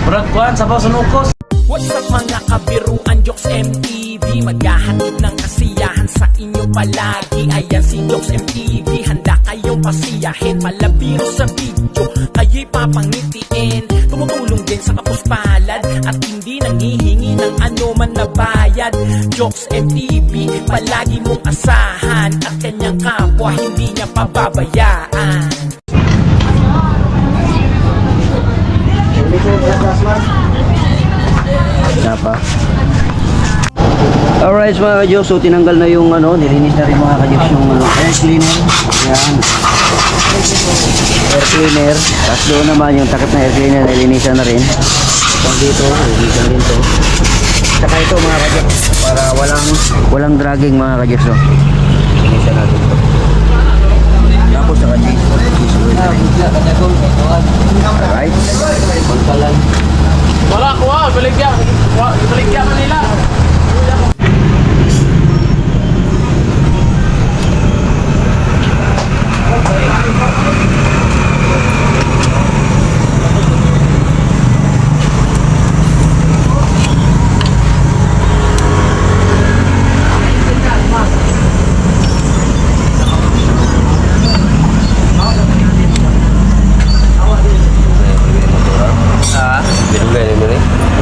Murag kuhan, sabaw sa nukos. What's up mga kabiruan, Jokes MTV, maghahatid ng kasiyahan sa inyo palagi. Ayan si Jokes MTV, handa kayong pasiyahin. Malabiro sa video, kayo'y papangitiin. Tumutulong din sa kapuspalad at hindi nanghihingi ng anuman na bayad. Jokes MTV, palagi mong asahan, at kanyang kapwa hindi niya pababayaan. Napa. Alright mga ka-Joks, so tinanggal na yung nilinis na rin mga ka-Joks yung air cleaner. Yan. Air cleaner. Tapos doon naman yung takip na air cleaner, nilinisan na rin. Itong dito, nilinisan rin to. Saka ito mga ka-Joks, para walang dragging mga ka-Joks. So. Nilinisan natin ito. Tapos saka cheese. Alright. Pagkalan. Wala kuha, baligya Manila.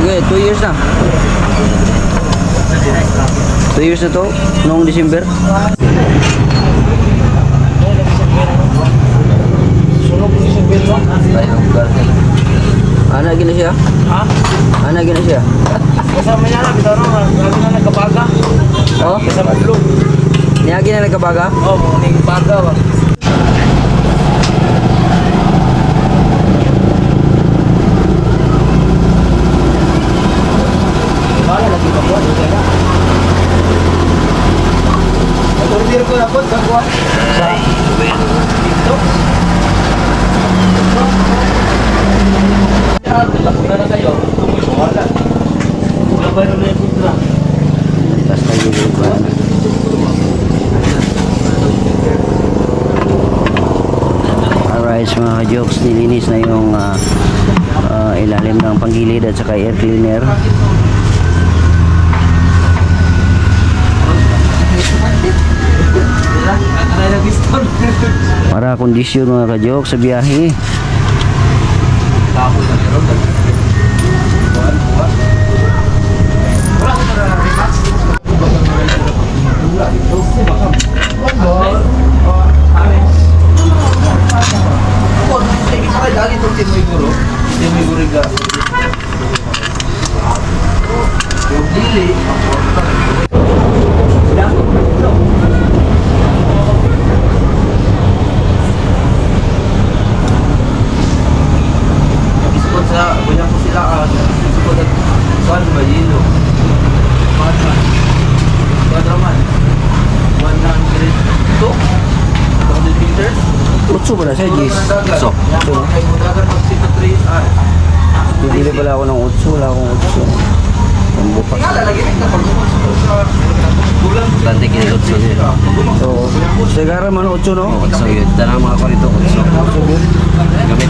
Okay, 2 years na. 2 years na to, noong December. Sunog ni December no? Ana gina siya? Ha? Ana gina siya? Kasama niya na, bitaw no, lagi na nagkabaga. Oh? Kasama blue. Niyagi na nagkabaga? Oh, muning baga ba? Ko na po, gagawa. Lapunan na kayo. Wala. Labay na yung putra. Tapos na yung lupa. Alright mga ka-Joks, nilinis na yung ilalim ng panggilid at saka air cleaner. Para kondisyon mga ka-Joks sa biyahe. Utso ba na siya, Jis? So, Bibili pala ako ng utso, wala akong utso. Ang bukas. Bante kinilot so nila. So, sigara man utso, no? So yun, tanang mga korito ko. So, gamit.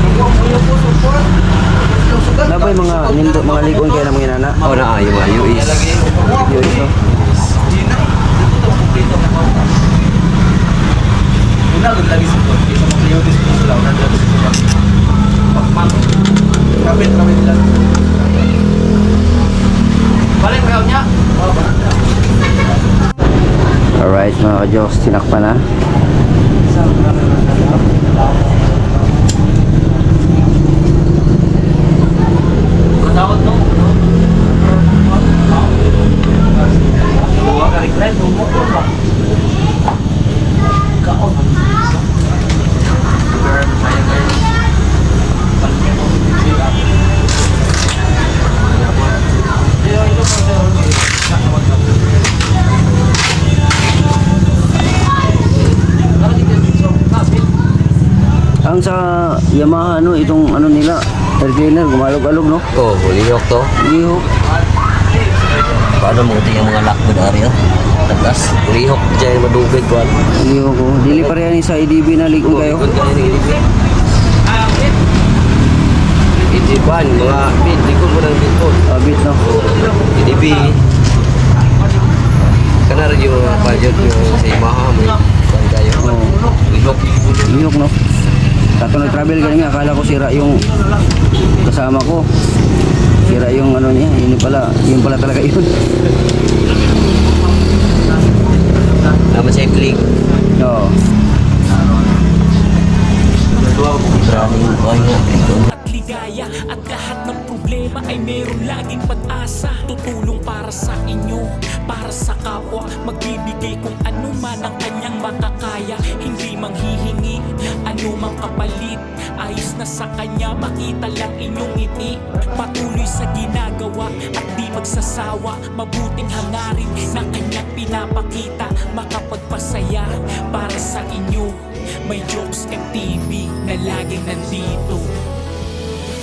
Na ba yung mga ligon kaya ng mga inana? O na yung mga UIs. Yun, no? Alright mga ka-Joks, tinakpan na. Ang sa Yamaha itong nila, air cleaner, gumalog-alog no? Oh, lihok to. Lihok. Paano mo yung mga lockwood area? Tagas, lihok dyan madugay ko. Lihok ko. Dili pa rin sa IDB na ligon kayo. Ikot ka rin. Kuan, mga bit, likod mo ng bit po. Bit no. DB. Kana rin yung budget yung sa Imaha, may kuan kayo. Ilok. Iyok no. Tato nag-travel ganun nga, akala ko sira yung kasama ko. Sira yung ano niya, yun pala talaga yun. Naman sa click. Oo. Maraming kuan nga. At ligaya at lahat ng problema ay meron laging pag-asa. Tutulong para sa inyo, para sa kapwa. Magbibigay kung ano man ang kanyang makakaya. Hindi manghihingi, ano mang kapalit. Ayos na sa kanya, makita lang inyong ngiti. Patuloy sa ginagawa at di magsasawa. Mabuting hangarin na kanyang pinapakita. Makapagpasaya para sa inyo. May Jokes MTV na laging nandito.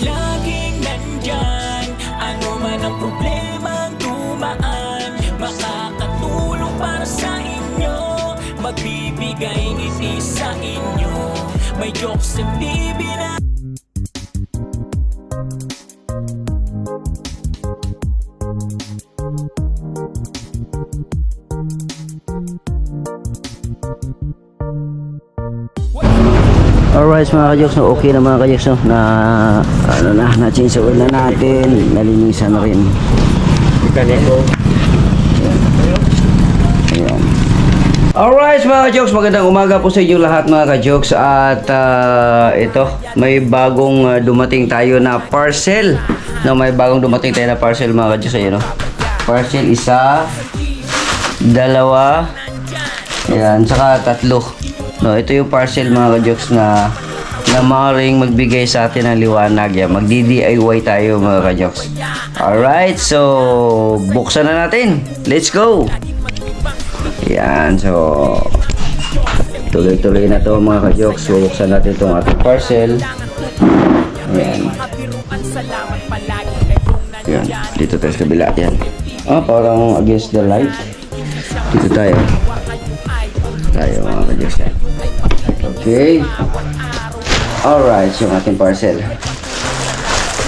Laging nandyan, ano man ang problemang dumaan. Makakatulong para sa inyo, magbibigay ngiti sa inyo. May Jokes MTV na Alright mga ka-jokes, no, okay na mga ka-jokes, no, na-change oil na natin, nalinisan na rin. Ayan. Alright mga ka-jokes, magandang umaga po sa inyo lahat mga ka-jokes. At ito, may bagong dumating tayo na parcel. No, may bagong dumating tayo na parcel mga ka-jokes. Ayan, no. Parcel isa, dalawa, ayan, saka tatlo. No, ito yung parcel mga ka-jokes na maaaring magbigay sa atin ng liwanag. Yan, magdi-DIY tayo mga ka-jokes. Alright, so buksan na natin. Let's go! Yan, so tuloy-tuloy na to mga ka-jokes. So, buksan natin itong ating parcel. Ayan. Yan, dito tayo sa kabila. Yan. Parang against the light. Dito tayo. Tayo mga ka-jokes yan. Okay. Alright, yung ating parcel.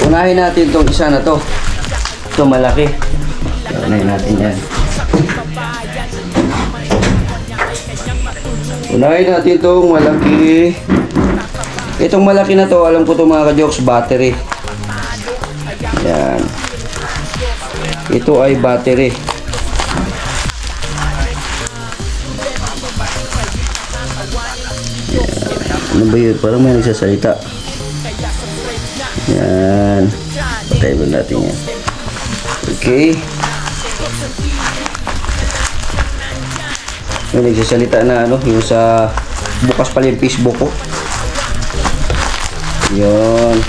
Unahin natin itong isa na to. Ito malaki. Unahin natin yan. Unahin natin itong malaki. Itong malaki na to, alam ko to mga ka-jokes, battery. Yan. Ito ay battery. Ano ba yun? Parang may nagsasalita. Yan. Patay ba natin yan? Okay. May nagsasalita na ano, yung sa bukas pala yung Facebook ko. Yun.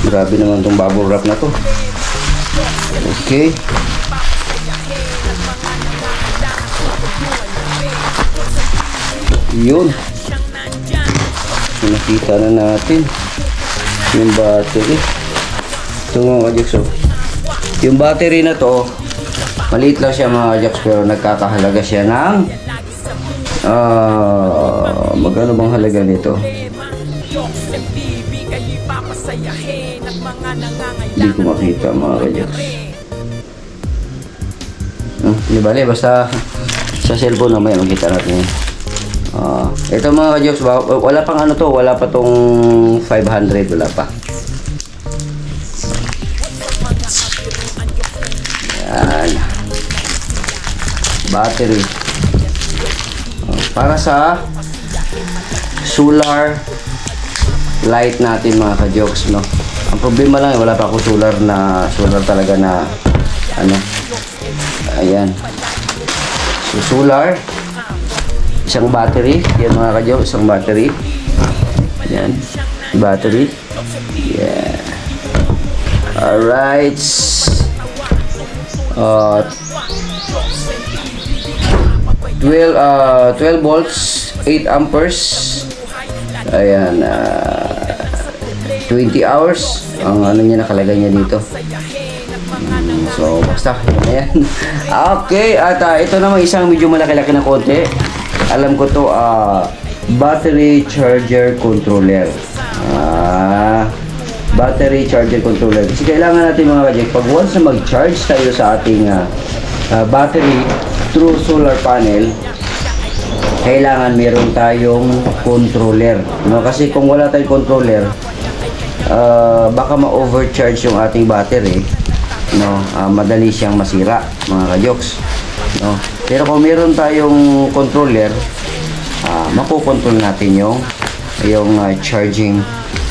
Grabe naman tong bubble wrap na to. Okay. Yun. Nakita na natin yung battery. Ito mga ka-jokes, oh. Yung battery na to, maliit lang siya mga ka-jokes, pero nagkakahalaga siya ng magkano bang halaga nito? Hindi ko makita mga ka-jokes. Hindi bale, basta sa cellphone naman makita natin yun. Ito mga ka-jokes, wala pang ano to, wala pa tong 500, wala pa. Yan. Battery. Para sa solar light natin mga ka-jokes, no. Ang problema lang, wala pa ako solar talaga na ano. Ayan. So solar, isang battery, yan mga ka-jokes, isang battery. Yan, battery. Yeah. Alright. 12 volts, 8 amperes. Ayan, 20 hours. Ang ano niya, nakalagay niya dito. So, basta, ayan. Okay, at ito naman isang medyo malaki-laki na konti. alam ko to, battery charger controller. Battery charger controller. Kasi kailangan natin mga kajek, pag once na mag-charge tayo sa ating battery through solar panel, kailangan meron tayong controller, no? Kasi kung wala tayong controller, baka ma-overcharge yung ating battery, no? Madali siyang masira, mga kajoks, no? Pero kung meron tayong controller, makokontrol natin yung charging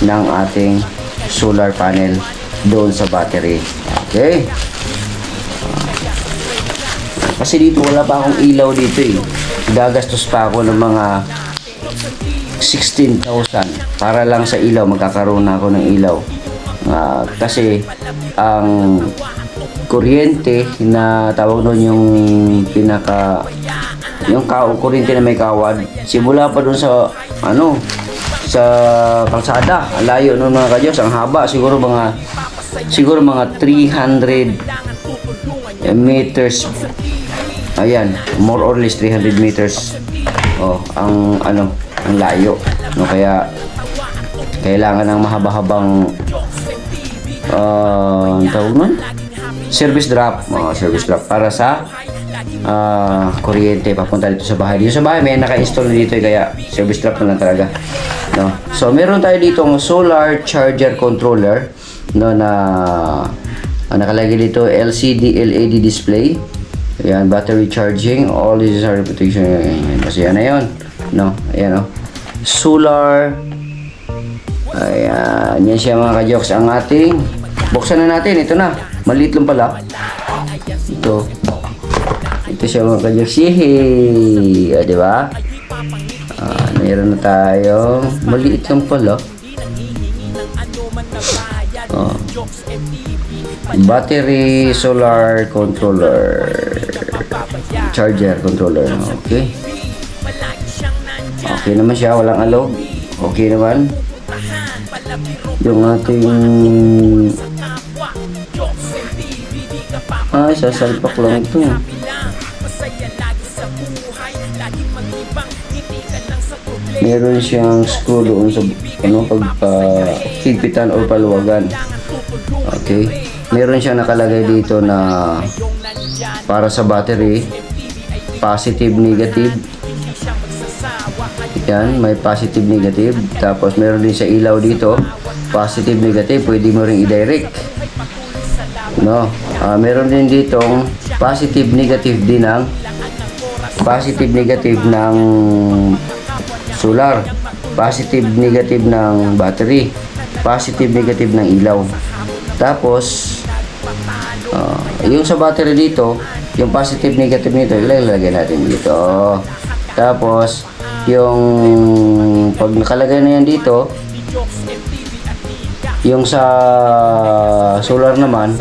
ng ating solar panel doon sa battery. Okay? Kasi dito wala pa akong ilaw dito eh. Gagastos pa ako ng mga 16,000 para lang sa ilaw. Magkakaroon na ako ng ilaw. Kasi ang kuryente na tawag doon yung kuryente na may kawad, simula pa doon sa sa kalsada, ang layo ng mga kadyos, ang haba, siguro mga 300 meters. Ayan, more or less 300 meters. Ang layo, no? Kaya kailangan ng mahaba-habang tawag nun? Service drop para sa kuryente papunta dito sa bahay. Dito sa bahay may naka-install dito kaya service drop na lang talaga, no? So meron tayo dito ng solar charger controller, no, na nakalagay dito LCD LED display. Ayan, battery charging, all this is our protection. Kasi yan na yun, no? Ayan, solar. Ayan, yan siya mga kajoks. Ang ating buksan na natin. Ito na, maliit lang pala. Ito siya mga kajoks. Yehey! Diba? Mayroon na tayong maliit lang pala. Battery solar controller, charger controller. Okay naman siya, walang alog. Okay naman yung ating sasalpak lang ito. Meron siyang screw doon sa pagpahigpitan o paluwagan. Okay, meron siyang nakalagay dito na para sa battery, positive, negative. Yan, may positive, negative. Tapos meron din sa ilaw dito, positive, negative. Pwede mo ring i-direct, no? Meron din ditong positive, negative din ng solar, positive, negative ng battery, positive, negative ng ilaw. Tapos yung sa battery dito, yung positive, negative nito, ilalagay natin dito. Tapos yung pag nakalagay na yan dito, yung sa solar naman,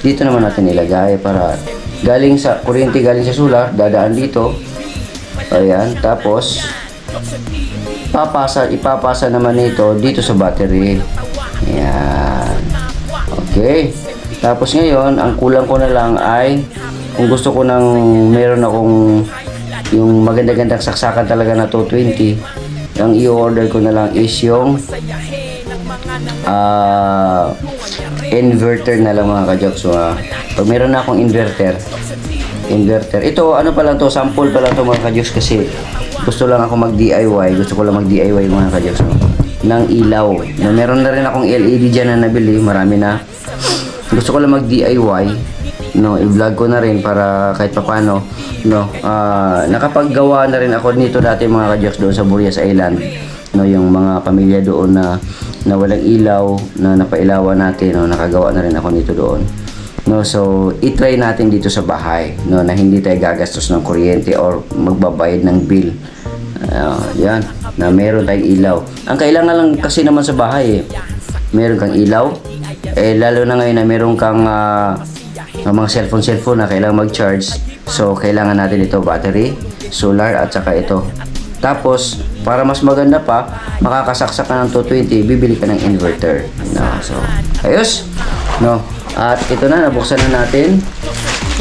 dito naman natin ilagay para galing sa kuryente, galing sa solar, dadaan dito. Ayan, tapos ipapasa naman ito dito sa battery. Ayan. Okay. Tapos ngayon, ang kulang ko na lang ay kung gusto ko nang meron akong yung maganda-gandang saksakan talaga na 220, ang i-order ko na lang is yung inverter na lang mga kajoks. So, pag meron na akong inverter, ito ano pa lang to, sample pa lang to mga kajoks, kasi gusto lang ako mag-DIY, mga kajoks, no, ng ilaw. Na meron na rin akong LED dyan na nabili, marami na. Gusto ko lang mag-DIY, no, i-vlog ko na rin para kahit paano, no, nakapaggawa na rin ako nito dati mga kajoks doon sa Burias Island, no, yung mga pamilya doon na walang ilaw, na napailawan natin, no, nakagawa na rin ako nito doon, no. So i-try natin dito sa bahay, no, na hindi tayo gagastos ng kuryente or magbabayad ng bill. Yan, na meron tayong ilaw. Ang kailangan lang kasi naman sa bahay, meron kang ilaw, lalo na ngayon na meron kang mga cellphone na kailangan mag-charge. So kailangan natin ito, battery, solar, at saka ito. Tapos para mas maganda pa, makakasaksak ka ng 220, bibili ka ng inverter, no. So ayos, no. At ito na, nabuksan na natin.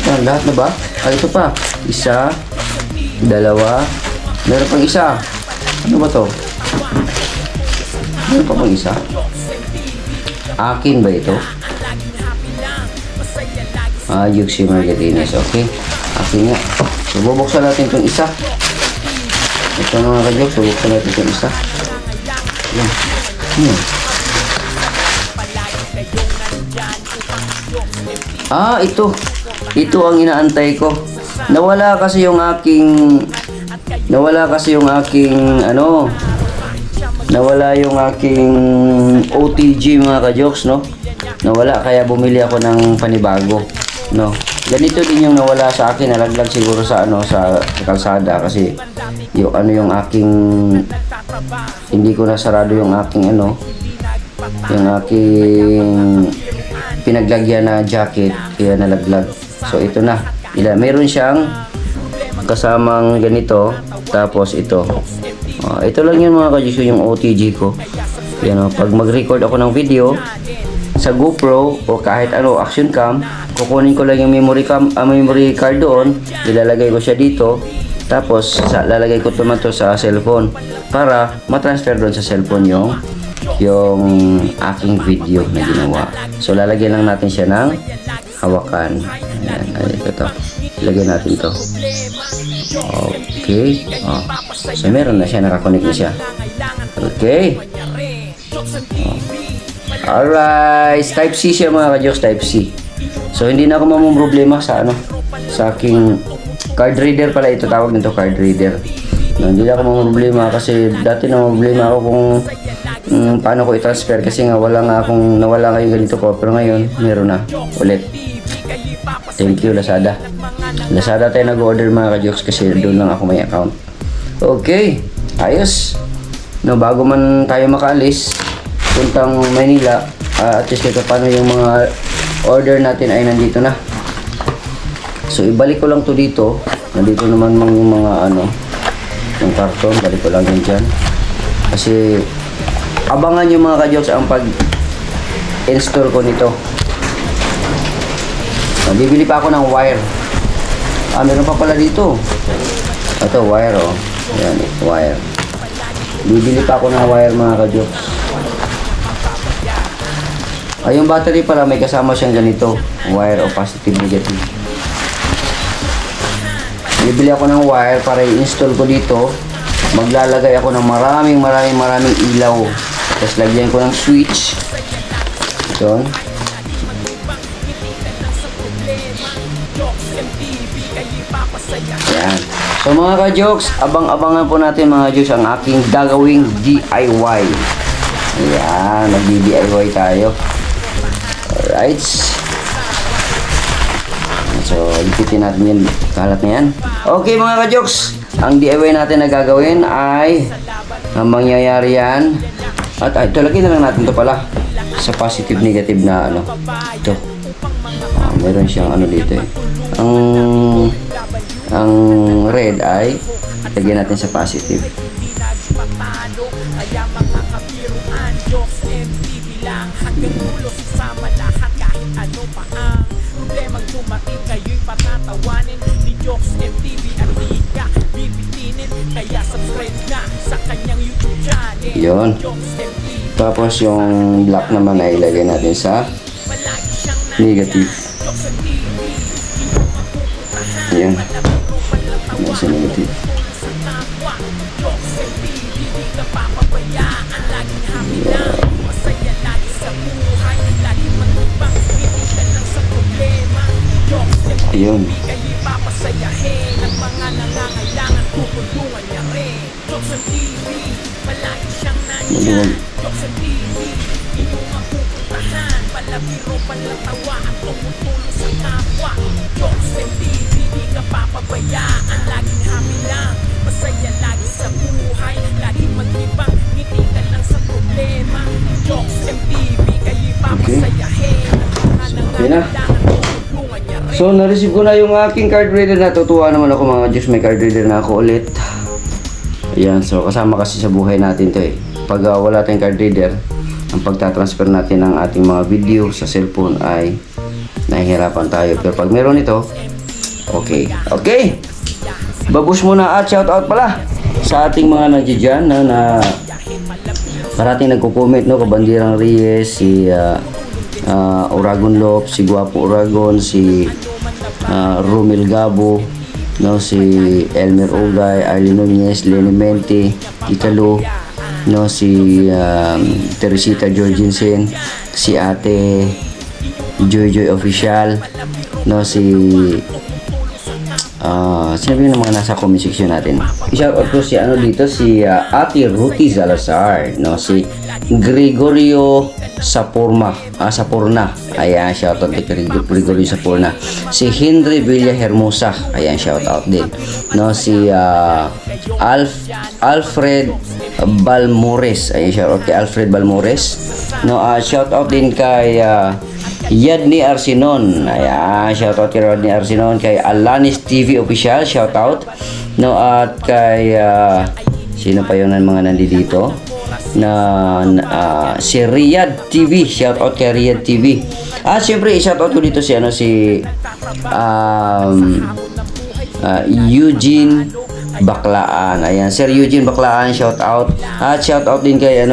Ito, lahat na ba? Ito pa, 1, 2, Meron pang isa. Ano ba to? Meron pa pang isa? Akin ba ito? Yuxi Margarinas. Okay. Akin nga. So, bubuksan natin itong isa. Ito mga ka-jokes. Bubuksan natin itong isa. Yan. Yan. Ito. Ito ang inaantay ko. Nawala kasi yung aking OTG mga ka-jokes, no? Nawala, kaya bumili ako ng panibago, no? Ganito din yung nawala sa akin, nalaglag siguro sa sa kalsada kasi yung aking hindi ko nasarado yung aking yung aking pinaglagyan na jacket, kaya nalaglag. So ito na. Meron siyang kasamang ganito, tapos ito. Ito lang yun mga ka-jokes, yung OTG ko. Yan, pag mag-record ako ng video sa GoPro o kahit action cam, kukunin ko lang yung memory card doon, ilalagay ko siya dito, tapos lalagay ko naman to sa cellphone para matransfer doon sa cellphone yung aking video na ginawa. So lalagyan lang natin siya ng hawakan. Ayan, ito. Ilagay natin to. Okay. So meron na siya, nakakonect na siya. Okay. Alright, Type C siya mga ka-jokes, Type C. So hindi na ako mamumroblema sa sa aking card reader pala ito, tawag nito card reader. No, hindi na ako mamumroblema kasi dati na mamumroblema ako kung paano ko i-transfer kasi nga nawala kayo ganito ko, pero ngayon meron na ulit. Thank you Lazada. Lazada tayo nag-order mga ka-jokes kasi doon lang ako may account. Okay, ayos. No, bago man tayo makaalis puntang Manila, at least ito paano yung mga order natin ay nandito na. So ibalik ko lang to dito. Nandito naman yung mga yung karton, balik ko lang yun dyan. Kasi abangan yung mga ka-jokes ang pag-install ko nito. Bibili pa ako ng wire. Meron pa pala dito. Ito, wire Ayan, wire. Bibili pa ako ng wire mga ka-jokes. Yung battery pala may kasama siyang ganito. Wire o positive negative. Bibili ako ng wire para i-install ko dito. Maglalagay ako ng maraming ilaw. Tapos lagyan ko ng switch. Ito. Ayan. So mga ka-jokes, abang-abangan po natin mga jokes ang aking gagawing DIY. Ayan, nag-DIY tayo. Alright. So, lipitin natin yung kalat na yan. Okay mga ka-jokes, ang DIY natin na gagawin ay ang mangyayari yan. At ito, lagyan na lang natin to pala sa positive negative na ito. Meron siyang dito eh. Ang red ay lagyan natin sa positive. Yun. Tapos yung black naman ay ilagay natin sa negative. Ayan. Nasa negative. Ayun. Maluwag. Okay. Okay na. So, na-receive ko na yung aking card reader. Natutuwa naman ako mga Diyos, may card reader na ako ulit. Ayan, so kasama kasi sa buhay natin to eh. Pag wala tayong card reader, ang pagtatransfer natin ng ating mga video sa cellphone ay nahihirapan tayo. Pero pag meron ito, okay. Okay! Babush muna at shoutout pala. sa ating mga nandiyan na parating nagko-comment, no, Kabandirang Reyes, si Oragon Lop, si Guapo Oragon, si Romel Gabo, no, si Elmer Ugay, Arlene Nunez, Lenny Mente, Italo, no, si Teresita Jorgensen, si Ate Joy Official, no, si sino yung mga nasa comment section natin. I-shout out ko si dito, si Ate Ruti Salazar, no, si Gregorio Sapurna. Ayan, shout out kay Gregorio Sapurna. Si Henry Villa Hermosa. Ayan, shout out din. No, si Alfred Balmores. Ayan, shout out kay Alfred Balmores. No, shout out din kay Yadni Arsinon. Ayan, shoutout kay Yadni Arsinon. Kay Alanis TV Official, shoutout. No, at kay sino pa yun ang mga nandito? Si Riyadh TV, shoutout kay Riyadh TV. Siyempre, shoutout ko dito si Eugene Baklaan. Ayan, Sir Eugene Baklaan, shoutout. At shoutout din kay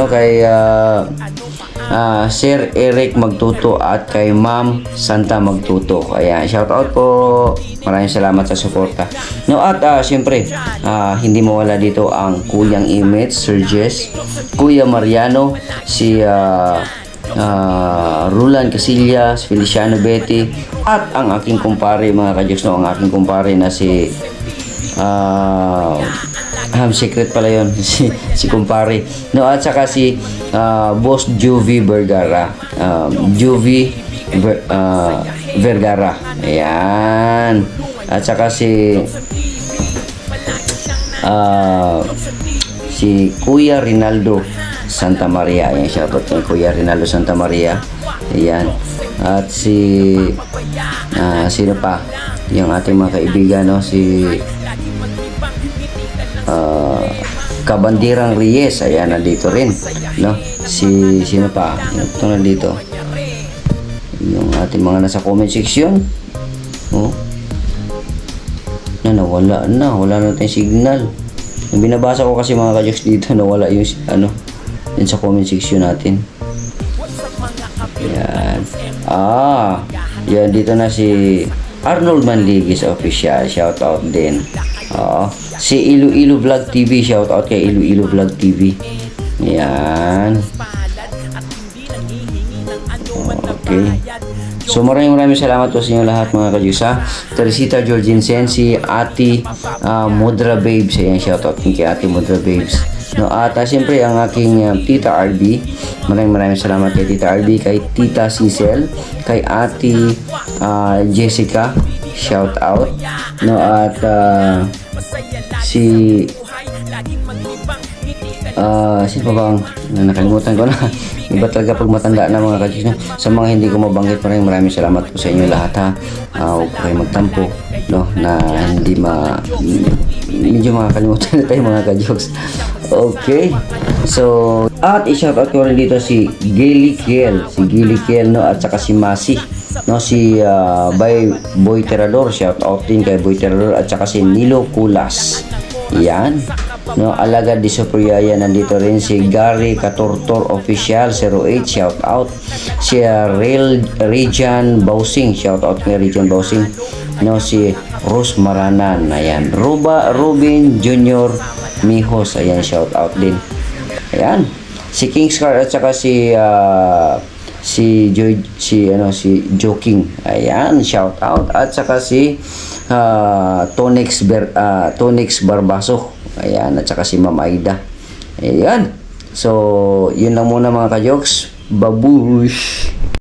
Sir Eric Magtuto at kay Ma'am Santa Magtuto. Ayan, shout out po. Maraming salamat sa suporta. No, at siyempre, hindi mawala dito ang Kuyang Image, Sir Jess, Kuya Mariano, si Rulan Casillas, Feliciano Betty, at ang aking kumpare, mga kajoks, no, ang aking kumpare na si secret pala yun, si kumpare, no, at saka si Boss Juvie Vergara, Vergara. Ayan, at saka si Kuya Rinaldo Santa Maria. Ayan, shoutout kay Kuya Rinaldo Santa Maria. Ayan, at sino pa yung ating mga kaibigan, no, si Kabandirang Reyes. Ayan, nandito rin, no, sino pa ito nandito, yung ating mga nasa comment section, oh, wala na tayong signal. Yung binabasa ko kasi, mga kajoks, dito nawala yung yun sa comment section natin. Yan, yan, dito na si Arnold Manligis Official, shout out din. Si Iloilo Vlog TV, shout out kay Iloilo Vlog TV. Yan. Okay. So maraming salamat po sa inyo lahat, mga kajusa. Teresita Jorgensen, si Ate Mudra Babes. Ayan, shout out kay Ate Mudra Babes. No, at siyempre ang aking Tita RB. Maraming salamat kay Tita RB, kay Tita Cecil, kay Ate Jessica, shout out. No, at si pa bang nakalimutan ko na. Iba talaga pag matanda na, mga kajis, no? Sa mga hindi ko mabanggit, maraming salamat po sa inyo lahat, ha. Huwag po kayo magtampo, no, na hindi medyo makakalimutan na tayo, mga kajoks. Okay, so at i-shoutout ko rin dito si Gilly Kiel, no, at saka si Masi, no, si Boy Terador, shoutout din kay Boy Terador, at saka si Nilo Kulas. Yan, no, Alagad di Sopriaya, nandito rin si Gary Katortor Official 08, shout out. Si Region Bausing, shout out kay Region Bausing, no, si Rose Maranan. Ayan, Ruben Junior Mijos, ayan, shout out din. Ayan, si King's Car, at saka si Joking, ayan, shout out, at saka si Tonix Barbaso, ayan, at saka si Ma'am Aida. Ayan, so yun lang muna, mga kajoks. Babush.